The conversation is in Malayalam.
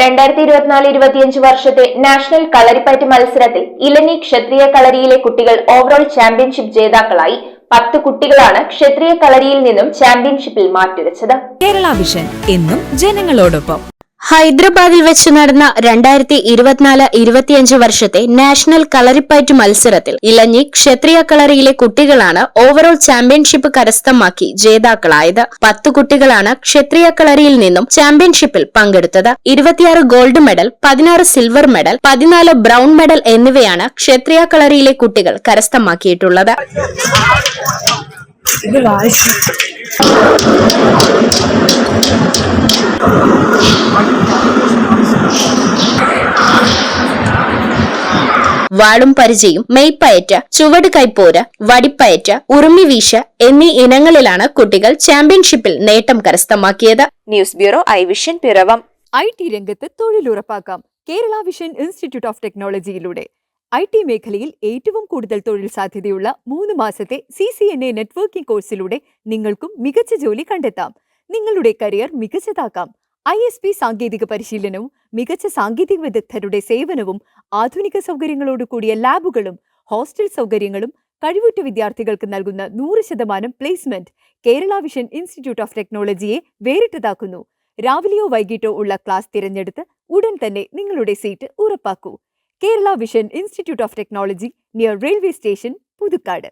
2024-25 വർഷത്തെ നാഷണൽ കളരിപ്പയറ്റ് മത്സരത്തിൽ ഇലഞ്ഞി ക്ഷത്രിയ കളരിയിലെ കുട്ടികൾ ഓവറോൾ ചാമ്പ്യൻഷിപ്പ് ജേതാക്കളായി. 10 കുട്ടികളാണ് ക്ഷത്രിയ കളരിയിൽ നിന്നും ചാമ്പ്യൻഷിപ്പിൽ മാറ്റുരച്ചത്. കേരള വിഷൻ എന്നും ജനങ്ങളോടൊപ്പം. ഹൈദരാബാദിൽ വെച്ച് നടന്ന 2024-25 വർഷത്തെ നാഷണൽ കളരിപ്പയറ്റ് മത്സരത്തിൽ ഇലഞ്ഞി ക്ഷത്രിയ കളരിയിലെ കുട്ടികളാണ് ഓവറോൾ ചാമ്പ്യൻഷിപ്പ് കരസ്ഥമാക്കി ജേതാക്കളായത്. 10 കുട്ടികളാണ് ക്ഷത്രിയ കളരിയിൽ നിന്നും ചാമ്പ്യൻഷിപ്പിൽ പങ്കെടുത്തത്. 26 gold medal, 16 silver medal, 14 brown medal എന്നിവയാണ് ക്ഷത്രിയ കളരിയിലെ കുട്ടികൾ കരസ്ഥമാക്കിയിട്ടുള്ളത്. വാളും പരിചയും, മെയ്പ്പയറ്റ്, ചുവട് കൈപ്പോര്, വടിപ്പയറ്റ്, ഉറുമിവീശ എന്നീ ഇനങ്ങളിലാണ് കുട്ടികൾ ചാമ്പ്യൻഷിപ്പിൽ നേട്ടം കരസ്ഥമാക്കിയത്. News bureau, I Vision, Piravam. IT രംഗത്ത് തൊഴിലുറപ്പാക്കാം കേരള വിഷൻ ഇൻസ്റ്റിറ്റ്യൂട്ട് ഓഫ് ടെക്നോളജിയിലൂടെ. IT മേഖലയിൽ ഏറ്റവും കൂടുതൽ തൊഴിൽ സാധ്യതയുള്ള 3 മാസത്തെ CCNA നെറ്റ്വർക്കിംഗ് കോഴ്സിലൂടെ നിങ്ങൾക്കും മികച്ച ജോലി കണ്ടെത്താം. നിങ്ങളുടെ കരിയർ മികച്ചതാക്കാം. ISP സാങ്കേതിക പരിശീലനവും മികച്ച സാങ്കേതിക വിദഗ്ധരുടെ സേവനവും ആധുനിക സൗകര്യങ്ങളോട് കൂടിയ ലാബുകളും ഹോസ്റ്റൽ സൗകര്യങ്ങളും കഴിവുറ്റ വിദ്യാർത്ഥികൾക്ക് നൽകുന്ന 100% placement Kerala Vision Institute of ടെക്നോളജിയെ വേറിട്ടതാക്കുന്നു. രാവിലെയോ വൈകിട്ടോ ഉള്ള ക്ലാസ് തിരഞ്ഞെടുത്ത് ഉടൻ തന്നെ നിങ്ങളുടെ സീറ്റ് ഉറപ്പാക്കൂ. Kerala Vision Institute of Technology, near railway station, Puthukkad.